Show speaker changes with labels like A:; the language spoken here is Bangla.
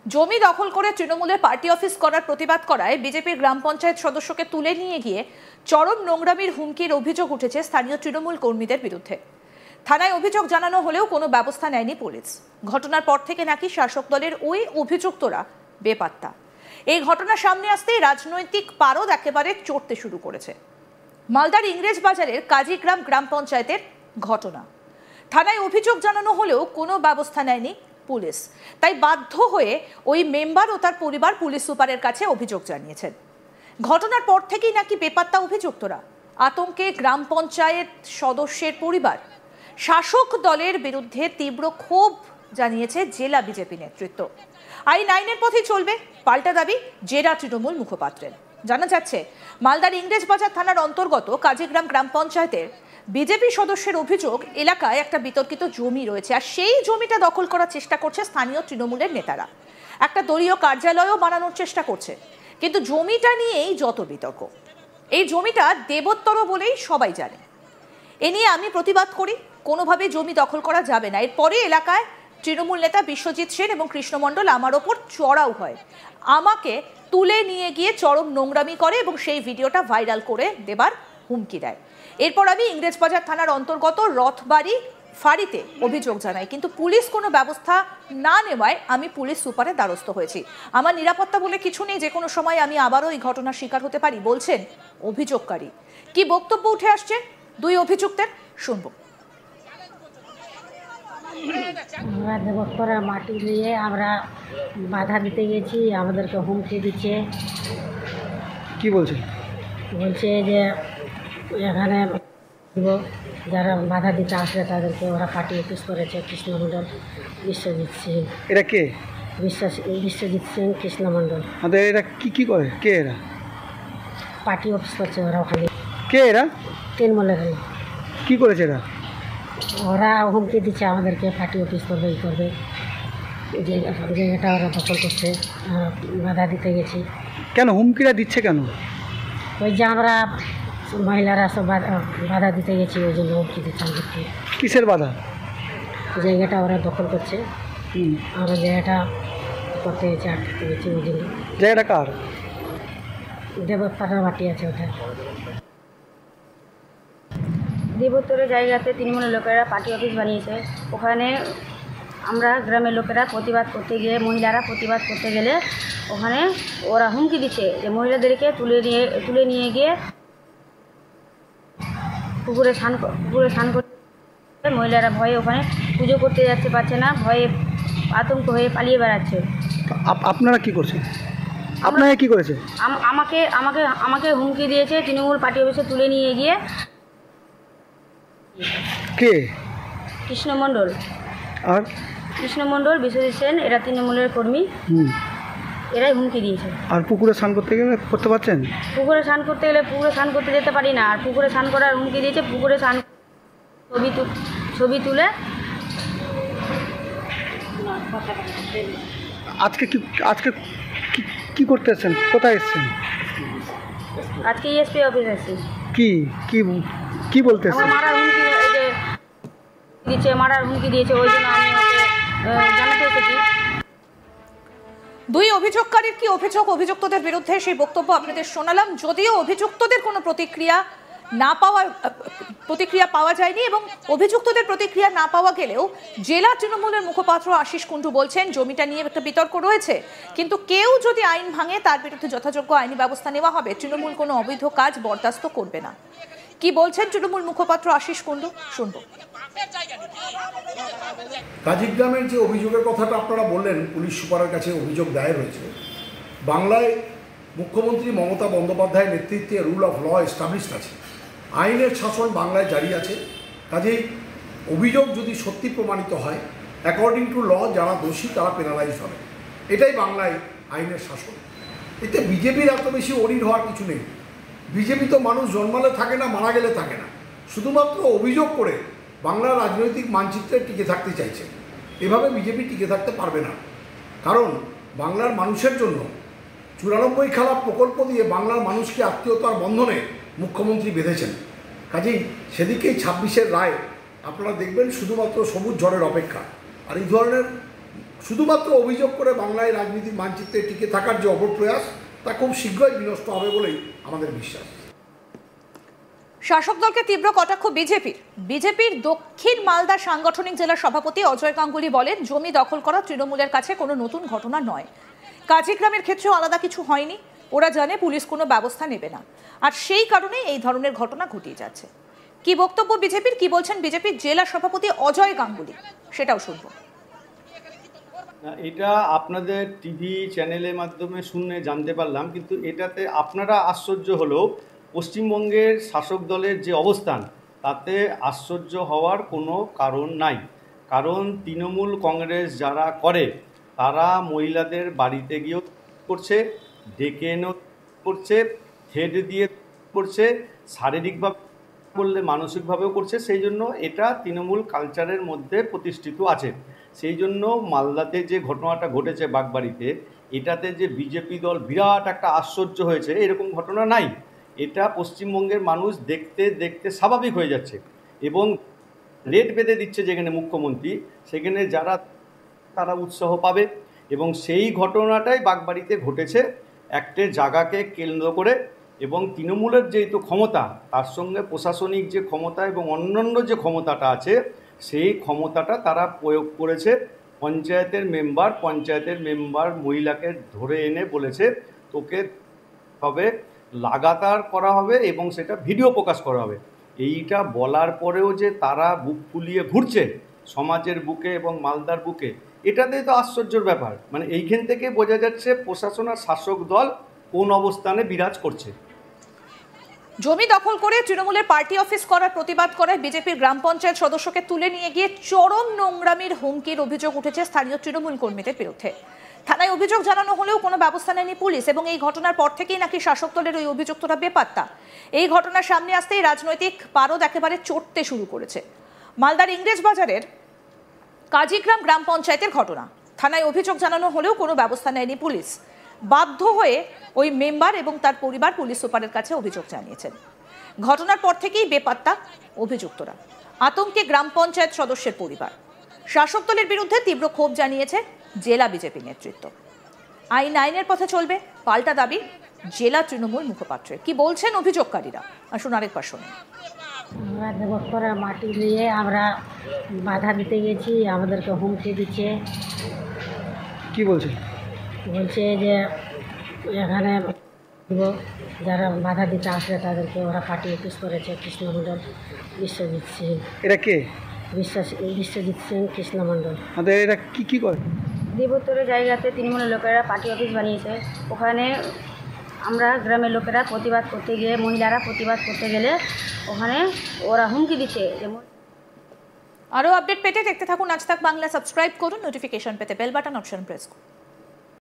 A: জমি দখল করে তৃণমূলের পার্টি অফিস করার প্রতিবাদ করায় বিজেপির গ্রাম পঞ্চায়েত সদস্যকে তুলে নিয়ে গিয়ে চরম নোংরামির হুমকির অভিযোগ উঠেছে স্থানীয় তৃণমূল কর্মীদের বিরুদ্ধে। থানায় অভিযোগ জানানো হলেও কোনো ব্যবস্থা নেয়নি পুলিশ। ঘটনার পর থেকে নাকি শাসক দলের ওই অভিযুক্তরা বেপাত্তা। এই ঘটনা সামনে আসতেই রাজনৈতিক পারদ একেবারে চড়তে শুরু করেছে। মালদার ইংরেজ বাজারের কাজীগ্রাম গ্রাম পঞ্চায়েতের ঘটনা। থানায় অভিযোগ জানানো হলেও কোনো ব্যবস্থা নেয়নি পুলিশ। তাই বাধ্য হয়ে ওই মেম্বার ও তার পরিবার পুলিশ সুপারের কাছে অভিযোগ জানিয়েছেন। ঘটনার পর থেকেই নাকি বেপাত্তা অভিযুক্তরা। আতঙ্কে গ্রাম পঞ্চায়েত সদস্যের পরিবার। শাসক দলের বিরুদ্ধে তীব্র ক্ষোভ জানিয়েছে জেলা বিজেপি নেতৃত্ব। আইনের পথেই চলবে, পাল্টা দাবি জেলা তৃণমূল মুখপাত্রের। জানা যাচ্ছে, মালদার ইংরেজ বাজার থানার অন্তর্গত কাজীগ্রাম গ্রাম পঞ্চায়েতের বিজেপি সদস্যের অভিযোগ, এলাকায় একটা বিতর্কিত জমি রয়েছে আর সেই জমিটা দখল করার চেষ্টা করছে স্থানীয় তৃণমূলের নেতারা। একটা দলীয় কার্যালয়ও বানানোর চেষ্টা করছে, কিন্তু জমিটা নিয়েই যত বিতর্ক। এই জমিটা দেবোত্তর বলেই সবাই জানে। এ নিয়ে আমি প্রতিবাদ করি, কোনোভাবে জমি দখল করা যাবে না। এরপরে এলাকায় তৃণমূল নেতা বিশ্বজিৎ সেন এবং কৃষ্ণমণ্ডল আমার ওপর চড়াও হয়, আমাকে তুলে নিয়ে গিয়ে চরম নোংরামি করে এবং সেই ভিডিওটা ভাইরাল করে দেবার হুমকি দেয়। এরপর আমি ইংরেজবাজার থানার অন্তর্গত রথবাড়ি ফাঁড়িতে অভিযোগ জানাই, কিন্তু পুলিশ কোনো ব্যবস্থা না নেওয়ায় আমি পুলিশ সুপারের দ্বারস্থ হয়েছি। আমার নিরাপত্তা বলে কিছু নেই, যে কোনো সময় আমি আবারও এই ঘটনার শিকার হতে পারি বলছেন অভিযোগকারী। কি বক্তব্য উঠে আসছে দুই অভিযুক্তের, শুনব।
B: আমরা দেবত্তরে মাটি নিয়ে আমরা বাধা দিতে গেছি, আমাদেরকে হুমকি দিচ্ছে।
C: কি বলছে?
B: বলছে যে এখানে যারা বাধা দিতে আসবে তাদেরকে ওরা পার্টি অফিস করেছে। কৃষ্ণমণ্ডল, বিশ্বজিৎ সিং।
C: এরা কে?
B: বিশ্বজিৎ সিং, কৃষ্ণমণ্ডল।
C: এরা কি করে? কে এরা?
B: পার্টি অফিস করছে ওরা ওখানে।
C: কে এরা?
B: তৃণমূলের।
C: কি করেছে এরা?
B: ওরা হুমকি দিচ্ছে আমাদেরকে পার্টি অফিস করবে, ই করবে। জায়গাটা ওরা দখল করছে, বাধা দিতে গেছি।
C: কেন হুমকিটা দিচ্ছে কেন?
B: ওই যে আমরা মহিলারা সব বাধা দিতে গেছি, ওই জন্য হুমকি দিচ্ছে আমাদেরকে।
C: কিসের বাধা?
B: জায়গাটা ওরা দখল করছে, আমরা জায়গাটা করতে গেছি, আটকাতে গেছি, ওই জন্য।
C: জায়গাটা কার?
B: দেবত্তরের মাটি আছে ওটা। দেবত্তরের জায়গাতে তৃণমূলের লোকেরা পার্টি অফিস বানিয়েছে। ওখানে আমরা গ্রামের লোকেরা প্রতিবাদ করতে গিয়ে, মহিলারা প্রতিবাদ করতে গেলে ওখানে ওরা হুমকি দিচ্ছে যে মহিলাদেরকে তুলে নিয়ে গিয়ে পুকুরে স্নান করতে। মহিলারা ভয়ে ওখানে পুজো করতে যাচ্ছে, পারছে না, ভয়ে আতঙ্ক হয়ে পালিয়ে বেড়াচ্ছে।
C: আপনারা কি করছেন? আপনারা কি করেছে?
B: আমাকে হুমকি দিয়েছে তৃণমূল পার্টি অফিসে তুলে নিয়ে গিয়ে।
C: কে?
B: কৃষ্ণমণ্ডল
C: আর
B: কৃষ্ণমণ্ডল, বিশ্বজিৎ সেন, এরা তৃণমূলের কর্মী। এরাই হুমকি দিয়েছে।
C: আর পুকুরে স্নান করতে গেলে করতে পারছেন?
B: পুকুরে স্নান করতে গেলে পুকুরে স্নান করতে যেতে পারি না, আর পুকুরে স্নান করার হুমকি দিয়েছে। পুকুরে স্নান ছবি তুলে।
C: আজকে কি করতে এসেছেন? কোথায় এসেছেন?
B: আজকে এসপি অফিস এসেছি।
C: কি বলতে এসেছেন?
B: মারার হুমকি দিয়েছে, ওই জন্য আমি ওকে জানাতে এসেছি।
A: দুই অভিযোগকারীর কি অভিযোগ অভিযুক্তদের বিরুদ্ধে, সেই বক্তব্য আপনাদের শোনালাম। যদিও অভিযুক্তদের কোনো প্রতিক্রিয়া পাওয়া যায়নি এবং অভিযুক্তদের প্রতিক্রিয়া না পাওয়া গেলেও জেলা তৃণমূলের মুখপাত্র আশিস কুণ্ডু বলছেন জমিটা নিয়ে একটা বিতর্ক রয়েছে, কিন্তু কেউ যদি আইন ভাঙে তার বিরুদ্ধে যথাযোগ্য আইনি ব্যবস্থা নেওয়া হবে। তৃণমূল কোনো অবৈধ কাজ বরদাস্ত করবে না। কি বলছেন তৃণমূল মুখপাত্র আশিস কুণ্ডু, শুনব।
D: কাজীগ্রামের যে অভিযোগের কথাটা আপনারা বললেন, পুলিশ সুপারের কাছে অভিযোগ দায়ের হয়েছে। বাংলায় মুখ্যমন্ত্রী মমতা বন্দ্যোপাধ্যায়ের নেতৃত্বে রুল অফ ল এস্টাবলিশড আছে, আইনের শাসন বাংলায় জারি আছে। কাজেই অভিযোগ যদি সত্যি প্রমাণিত হয়, অ্যাকর্ডিং টু ল যারা দোষী তারা পেনালাইজ হবে। এটাই বাংলায় আইনের শাসন। এতে বিজেপির এত বেশি অরিড হওয়ার কিছু নেই। বিজেপি তো মানুষ জন্মালে থাকে না, মারা গেলে থাকে না। শুধুমাত্র অভিযোগ করে বাংলার রাজনৈতিক মানচিত্রে টিকে থাকতে চাইছে। এভাবে বিজেপি টিকে থাকতে পারবে না, কারণ বাংলার মানুষের জন্য 94 খেলা প্রকল্প দিয়ে বাংলার মানুষকে আত্মীয়তার বন্ধনে মুখ্যমন্ত্রী বেঁধেছেন। কাজেই সেদিকেই 26-এর রায় আপনারা দেখবেন শুধুমাত্র সবুজ ঝড়ের অপেক্ষা। আর এই ধরনের শুধুমাত্র অভিযোগ করে বাংলায় রাজনীতির মানচিত্রে টিকে থাকার যে অপপ্রয়াস তা খুব শীঘ্রই বিনষ্ট হবে বলেই আমাদের বিশ্বাস।
A: শাসক দলকে তীব্র কটাক্ষ বিজেপির দক্ষিণ মালদা সাংগঠনিক জেলার সভাপতি অজয় গাঙ্গুলি বলেন, জমি দখল করা তৃণমূলের কাছে কোনো নতুন ঘটনা নয়। কাজীগ্রামের ক্ষেত্রেও আলাদা কিছু হয়নি। ওরা জানে পুলিশ কোনো ব্যবস্থা নেবে না, আর সেই কারণে এই ধরনের ঘটনা ঘটিয়ে যাচ্ছে। কি বক্তব্য বিজেপির, কি বলছেন বিজেপির জেলা সভাপতি অজয় গাঙ্গুলি, সেটাও শুনবো।
E: এটা আপনাদের টিভি চ্যানেলের মাধ্যমে শুনে জানতে পারলাম, কিন্তু এটাতে আপনারা আশ্চর্য হলেও পশ্চিমবঙ্গের শাসক দলের যে অবস্থান তাতে আশ্চর্য হওয়ার কোনো কারণ নাই। কারণ তৃণমূল কংগ্রেস যারা করে তারা মহিলাদের বাড়িতে গিয়েও করছে, ডেকে এনেও করছে, হেড দিয়ে করছে, শারীরিকভাবে করলে মানসিকভাবেও করছে। সেই জন্য এটা তৃণমূল কালচারের মধ্যে প্রতিষ্ঠিত আছে। সেই জন্য মালদাতে যে ঘটনাটা ঘটেছে বাগবাড়িতে, এটাতে যে বিজেপি দল বিরাট একটা আশ্চর্য হয়েছে এরকম ঘটনা নাই। এটা পশ্চিমবঙ্গের মানুষ দেখতে দেখতে স্বাভাবিক হয়ে যাচ্ছে এবং রেট বেঁধে দিচ্ছে যেখানে মুখ্যমন্ত্রী, সেখানে তারা উৎসাহ পাবে। এবং সেই ঘটনাটাই বাগবাড়িতে ঘটেছে একটা জায়গাকে কেন্দ্র করে, এবং তৃণমূলের যেহেতু ক্ষমতা তার সঙ্গে প্রশাসনিক যে ক্ষমতা এবং অন্যান্য যে ক্ষমতাটা আছে সেই ক্ষমতাটা তারা প্রয়োগ করেছে। পঞ্চায়েতের মেম্বার মহিলাকে ধরে এনে বলেছে তোকে হবে লাগাতার করা হবে এবং সেটা ভিডিও প্রকাশ করা হবে। এইটা বলার পরেও যে তারা বুক ফুলিয়ে ঘুরছে সমাজের বুকে এবং মালদার বুকে, এটাতেই তো আশ্চর্যের ব্যাপার। মানে এইখান থেকে বোঝা যাচ্ছে প্রশাসন আর শাসক দল কোন অবস্থানে বিরাজ করছে।
A: জমি দখল করে তৃণমূলের পার্টি অফিস করার প্রতিবাদ করায় বিজেপির গ্রাম পঞ্চায়েত সদস্যকে তুলে নিয়ে গিয়ে চরম নোংরামির হুমকির অভিযোগ উঠেছে স্থানীয় তৃণমূল কর্মীদের বিরুদ্ধে। থানায় অভিযোগ জানানো হলেও কোনো ব্যবস্থা নেয়নি পুলিশ, এবং এই ঘটনার পর থেকেই নাকি শাসক দলের ওই অভিযুক্তরা বেপাত্তা। এই ঘটনার সামনে আসতেই রাজনৈতিক পারদ একেবারে চড়তে শুরু করেছে। মালদার ইংরেজ বাজারের কাজীগ্রাম গ্রাম পঞ্চায়েতের ঘটনা, থানায় অভিযোগ জানানো হলেও কোনো ব্যবস্থা নেয়নি পুলিশ। বাধ্য হয়ে ওই মেম্বার এবং তার পরিবার পুলিশ সুপারের কাছে অভিযোগ জানিয়েছেন। ঘটনার পর থেকেই বেপাত্তা অভিযুক্তরা। আতঙ্কে গ্রাম পঞ্চায়েত সদস্যের পরিবার। শাসক দলের বিরুদ্ধে তীব্র ক্ষোভ জানিয়েছে জেলা বিজেপি নেতৃত্ব। আইনের পথে চলবে, পাল্টা দাবি জেলা তৃণমূল মুখপাত্রের। কি বলছেন অভিযোগকারীরা, আসুন আরেকবার শুনুন।
B: আমরা দেবত্তরের মাটি নিয়ে আমরা বাধা দিতে গেছি, আমাদেরকে হুমকি দিচ্ছে।
C: কি বলছে?
B: বলছে যে এখানে যারা বাধা দিতে আসবে তাদেরকে ওরা পার্টি অফিস করেছে। কৃষ্ণমণ্ডল বিশ্বজিৎ সিং,
C: এটা কে?
B: বিশ্বজিৎ সিং কৃষ্ণমণ্ডল।
C: আমাদের এরা কি করে?
B: দেবত্তরের জায়গাতে তৃণমূলের লোকেরা পার্টি অফিস বানিয়েছে। ওখানে আমরা গ্রামের লোকেরা প্রতিবাদ করতে গিয়ে, মহিলারা প্রতিবাদ করতে গেলে ওখানে ওরা হুমকি দিচ্ছে।
A: আরও আপডেট পেতে দেখতে থাকুন আজ তাক বাংলা। সাবস্ক্রাইব করুন, নোটিফিকেশন পেতে বেল বাটন অপশন প্রেস করুন।